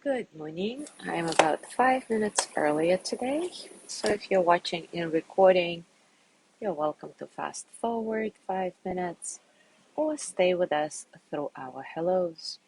Good morning. I'm about 5 minutes earlier today, so if you're watching in recording, you're welcome to fast forward 5 minutes or stay with us through our hellos.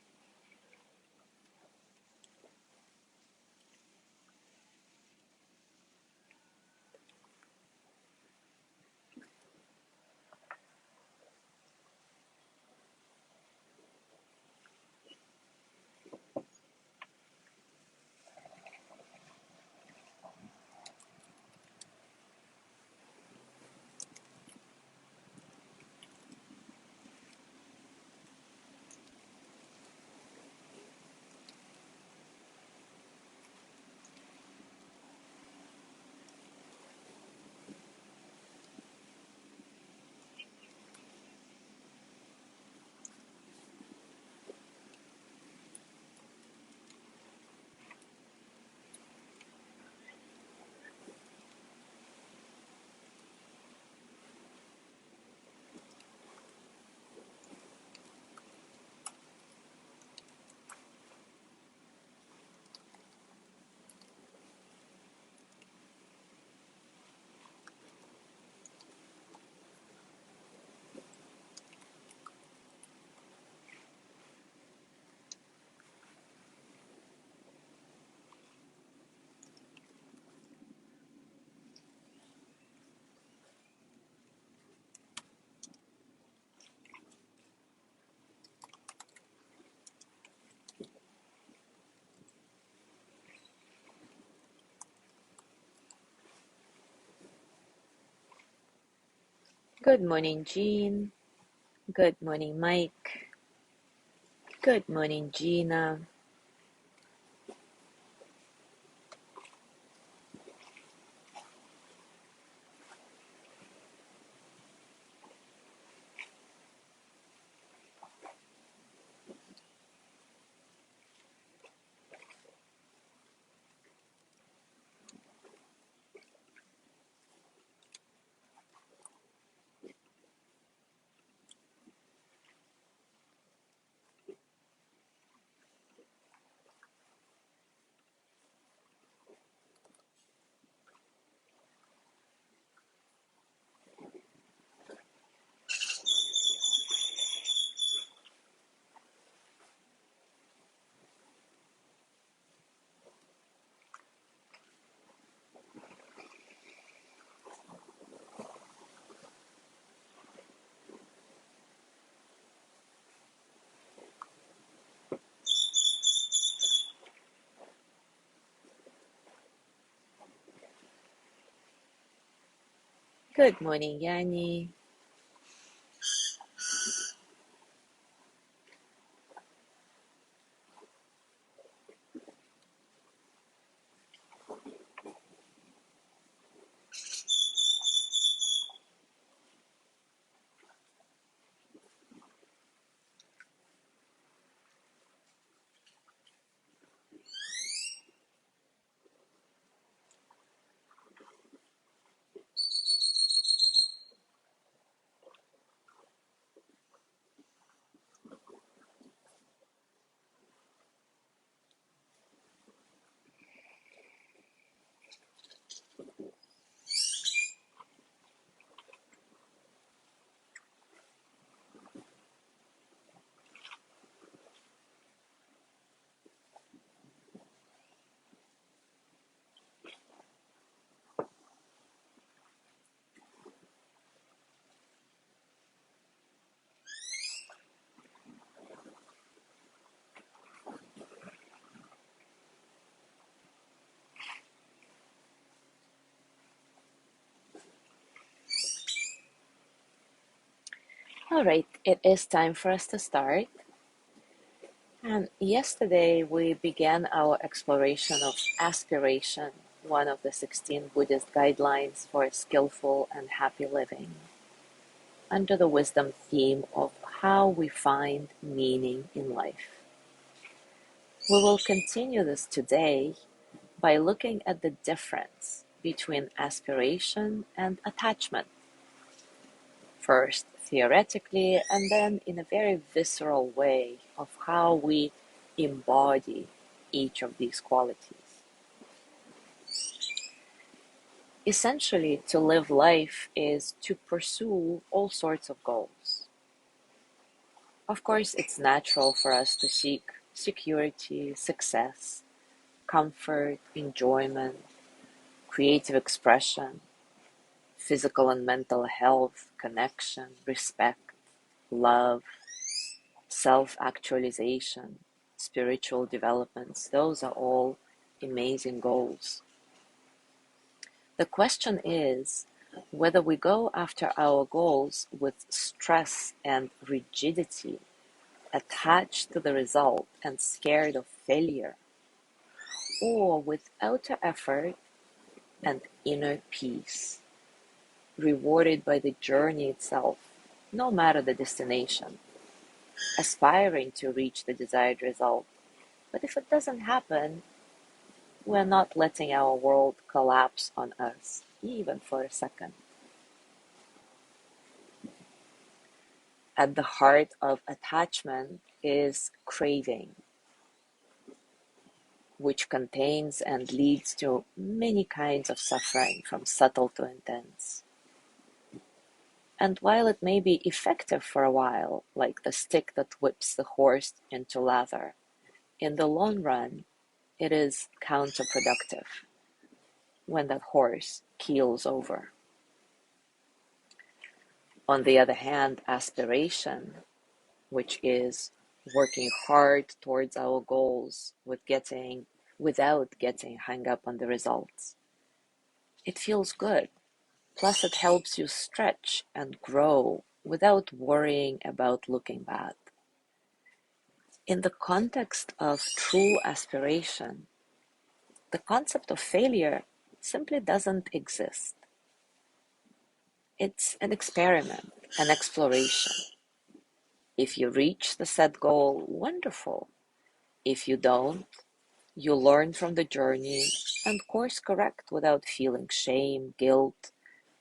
Good morning, Jean. Good morning, Mike. Good morning, Gina. Good morning, Yanni. All right, it is time for us to start. And yesterday we began our exploration of aspiration, one of the 16 Buddhist guidelines for skillful and happy living, under the wisdom theme of how we find meaning in life. We will continue this today by looking at the difference between aspiration and attachment, first theoretically and then in a very visceral way of how we embody each of these qualities. Essentially, to live life is to pursue all sorts of goals. Of course, it's natural for us to seek security, success, comfort, enjoyment, creative expression, physical and mental health, connection, respect, love, self-actualization, spiritual developments. Those are all amazing goals. The question is whether we go after our goals with stress and rigidity, attached to the result and scared of failure, or with outer effort and inner peace, rewarded by the journey itself, no matter the destination, aspiring to reach the desired result. But if it doesn't happen, we're not letting our world collapse on us, even for a second. At the heart of attachment is craving, which contains and leads to many kinds of suffering, from subtle to intense. And while it may be effective for a while, like the stick that whips the horse into lather, in the long run, it is counterproductive when that horse keels over. On the other hand, aspiration, which is working hard towards our goals without getting hung up on the results, it feels good. Plus, it helps you stretch and grow without worrying about looking bad. In the context of true aspiration, the concept of failure simply doesn't exist. It's an experiment, an exploration. If you reach the set goal, wonderful. If you don't, you learn from the journey and course correct without feeling shame, guilt,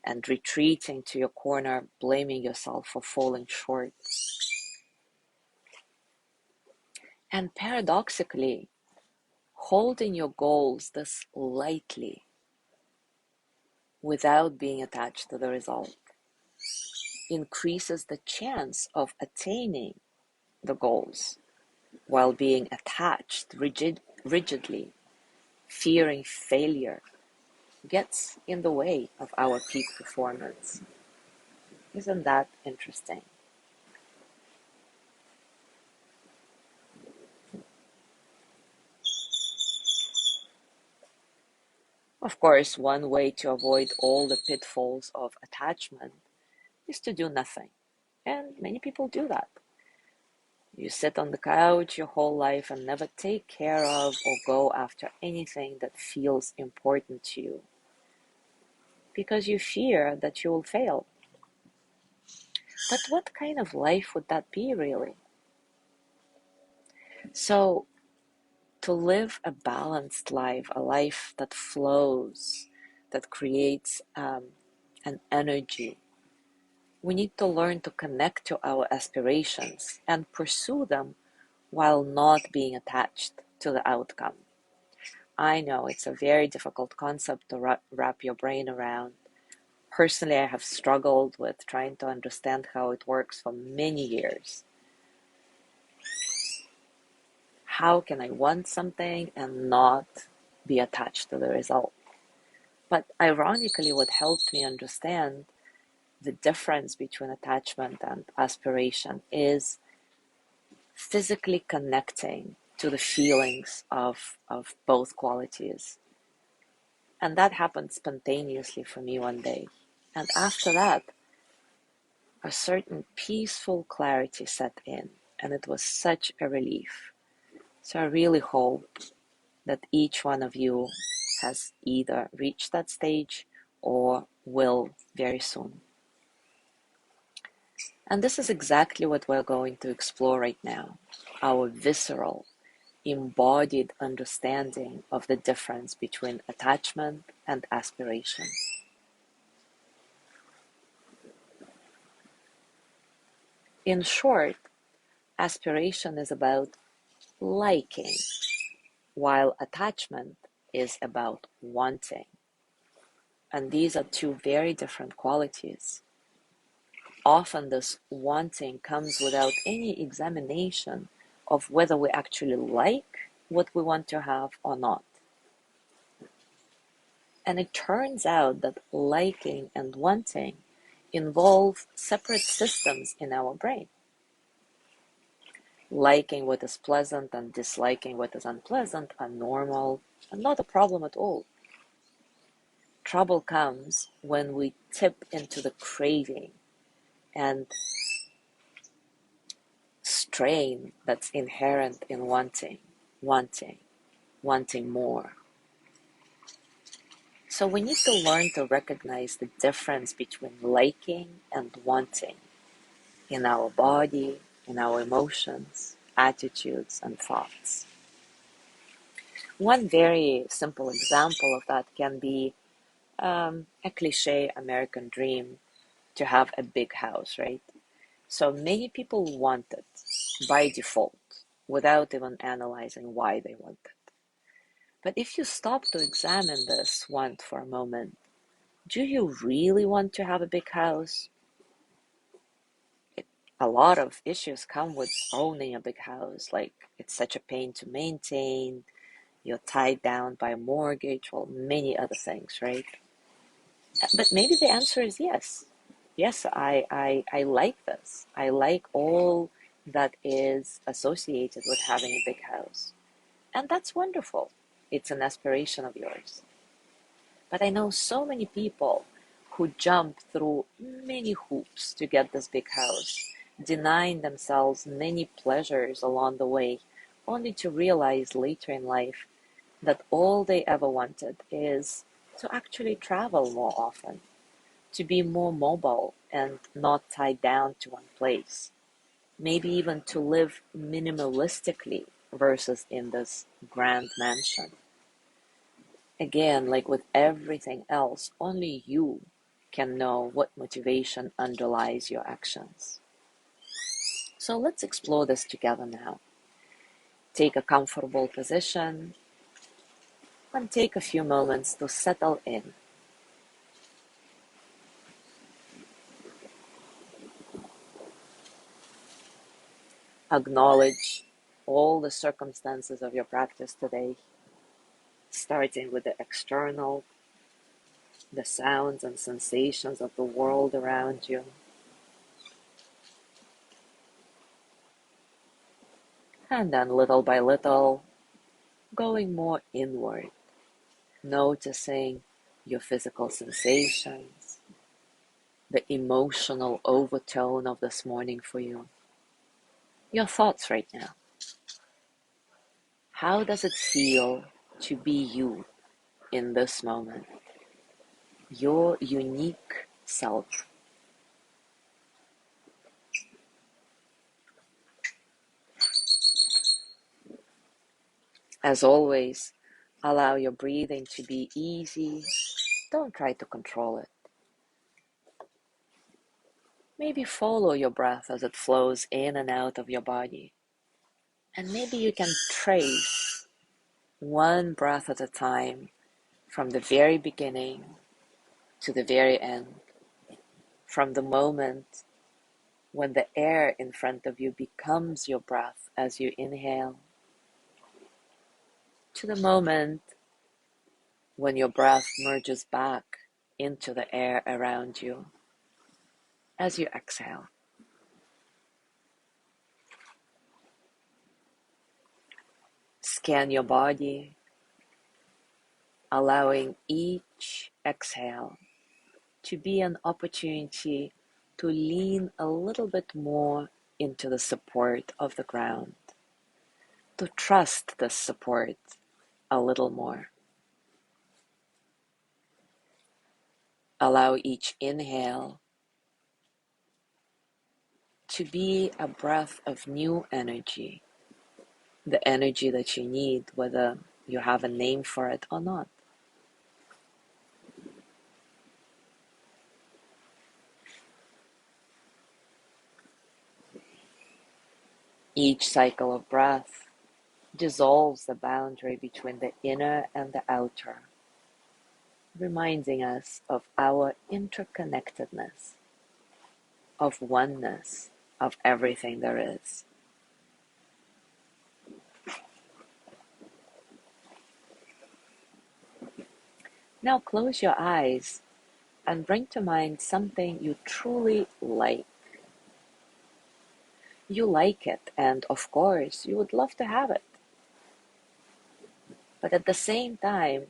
and retreating to your corner, blaming yourself for falling short. And paradoxically, holding your goals this lightly without being attached to the result increases the chance of attaining the goals, while being attached rigidly, fearing failure, gets in the way of our peak performance. Isn't that interesting? Of course, one way to avoid all the pitfalls of attachment is to do nothing. And many people do that. You sit on the couch your whole life and never take care of or go after anything that feels important to you because you fear that you will fail. But what kind of life would that be, really? So, to live a balanced life, a life that flows, that creates an energy, we need to learn to connect to our aspirations and pursue them while not being attached to the outcome. I know it's a very difficult concept to wrap your brain around. Personally, I have struggled with trying to understand how it works for many years. How can I want something and not be attached to the result? But ironically, what helped me understand the difference between attachment and aspiration is physically connecting to the feelings of both qualities. And that happened spontaneously for me one day. And after that, a certain peaceful clarity set in, and it was such a relief. So I really hope that each one of you has either reached that stage or will very soon. And this is exactly what we're going to explore right now, our visceral, embodied understanding of the difference between attachment and aspiration. In short, aspiration is about liking, while attachment is about wanting. And these are two very different qualities. Often this wanting comes without any examination of whether we actually like what we want to have or not. And it turns out that liking and wanting involve separate systems in our brain. Liking what is pleasant and disliking what is unpleasant are normal and not a problem at all. Trouble comes when we tip into the craving and strain that's inherent in wanting more. So we need to learn to recognize the difference between liking and wanting in our body, in our emotions, attitudes, and thoughts. One very simple example of that can be a cliche American dream to have a big house, right? So many people want it by default without even analyzing why they want it. But if you stop to examine this want for a moment, do you really want to have a big house? A lot of issues come with owning a big house, like it's such a pain to maintain, you're tied down by a mortgage, well, many other things, right? But maybe the answer is yes. Yes, I like this. I like all that is associated with having a big house. And that's wonderful. It's an aspiration of yours. But I know so many people who jump through many hoops to get this big house, denying themselves many pleasures along the way, only to realize later in life that all they ever wanted is to actually travel more often, to be more mobile and not tied down to one place, maybe even to live minimalistically versus in this grand mansion. Again, like with everything else, only you can know what motivation underlies your actions. So let's explore this together now. Take a comfortable position and take a few moments to settle in. Acknowledge all the circumstances of your practice today, starting with the external, the sounds and sensations of the world around you, and then little by little, going more inward, noticing your physical sensations, the emotional overtone of this morning for you, your thoughts right now. How does it feel to be you in this moment, your unique self? As always, allow your breathing to be easy. Don't try to control it. Maybe follow your breath as it flows in and out of your body. And maybe you can trace one breath at a time from the very beginning to the very end, from the moment when the air in front of you becomes your breath as you inhale, to the moment when your breath merges back into the air around you as you exhale. Scan your body, allowing each exhale to be an opportunity to lean a little bit more into the support of the ground, to trust the support a little more. Allow each inhale to be a breath of new energy, the energy that you need, whether you have a name for it or not. Each cycle of breath dissolves the boundary between the inner and the outer, reminding us of our interconnectedness, of oneness, of everything there is. Now close your eyes and bring to mind something you truly like. You like it, and of course, you would love to have it. But at the same time,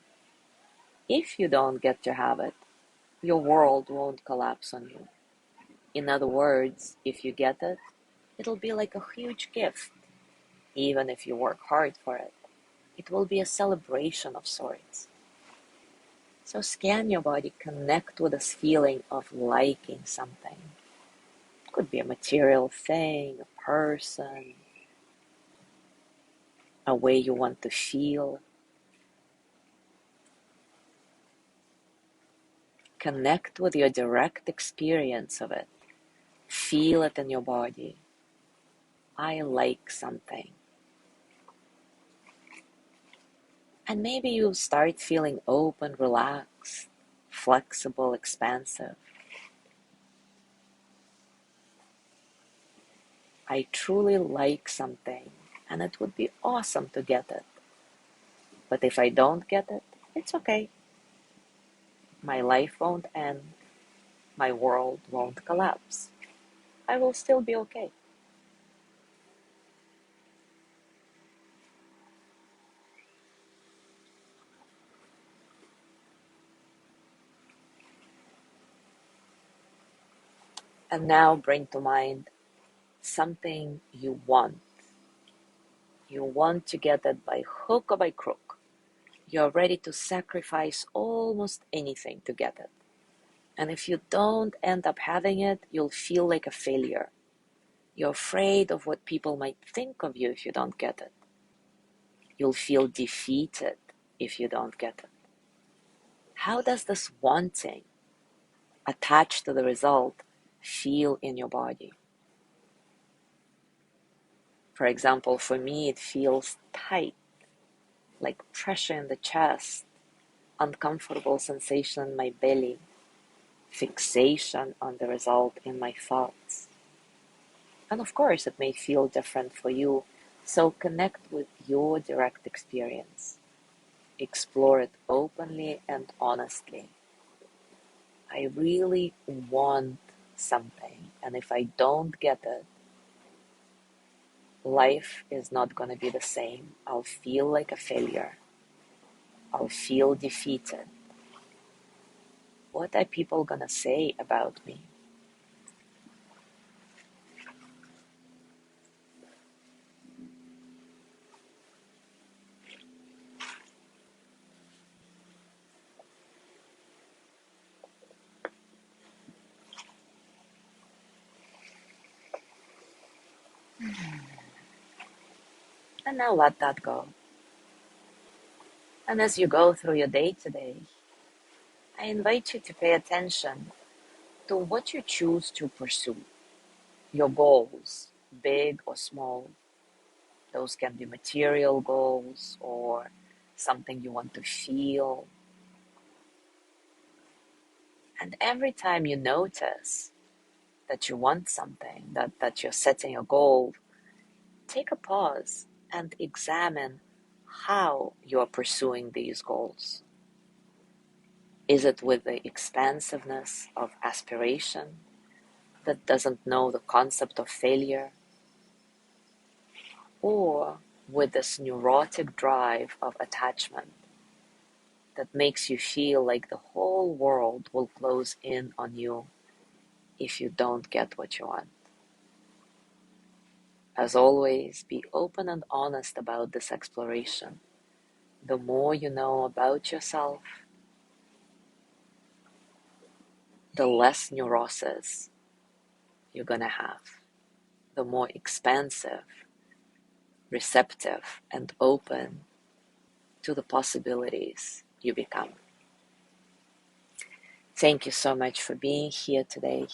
if you don't get to have it, your world won't collapse on you. In other words, if you get it, it'll be like a huge gift, even if you work hard for it. It will be a celebration of sorts. So scan your body, connect with this feeling of liking something. It could be a material thing, a person, a way you want to feel. Connect with your direct experience of it. Feel it in your body. I like something. And maybe you'll start feeling open, relaxed, flexible, expansive. I truly like something, and it would be awesome to get it. But if I don't get it, it's okay. My life won't end. My world won't collapse. I will still be okay. And now bring to mind something you want. You want to get it by hook or by crook. You're ready to sacrifice almost anything to get it. And if you don't end up having it, you'll feel like a failure. You're afraid of what people might think of you if you don't get it. You'll feel defeated if you don't get it. How does this wanting attached to the result feel in your body? For example, for me, it feels tight, like pressure in the chest, uncomfortable sensation in my belly, fixation on the result in my thoughts. And of course, it may feel different for you, so connect with your direct experience. Explore it openly and honestly. I really want something, and if I don't get it, life is not going to be the same. I'll feel like a failure. I'll feel defeated. What are people going to say about me? And now let that go. And as you go through your day today, I invite you to pay attention to what you choose to pursue. Your goals, big or small. Those can be material goals or something you want to feel. And every time you notice that you want something, that you're setting a goal, take a pause and examine how you are pursuing these goals. Is it with the expansiveness of aspiration that doesn't know the concept of failure? Or with this neurotic drive of attachment that makes you feel like the whole world will close in on you if you don't get what you want? As always, be open and honest about this exploration. The more you know about yourself, the less neurosis you're gonna have, the more expansive, receptive, and open to the possibilities you become. Thank you so much for being here today.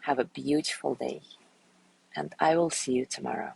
Have a beautiful day, and I will see you tomorrow.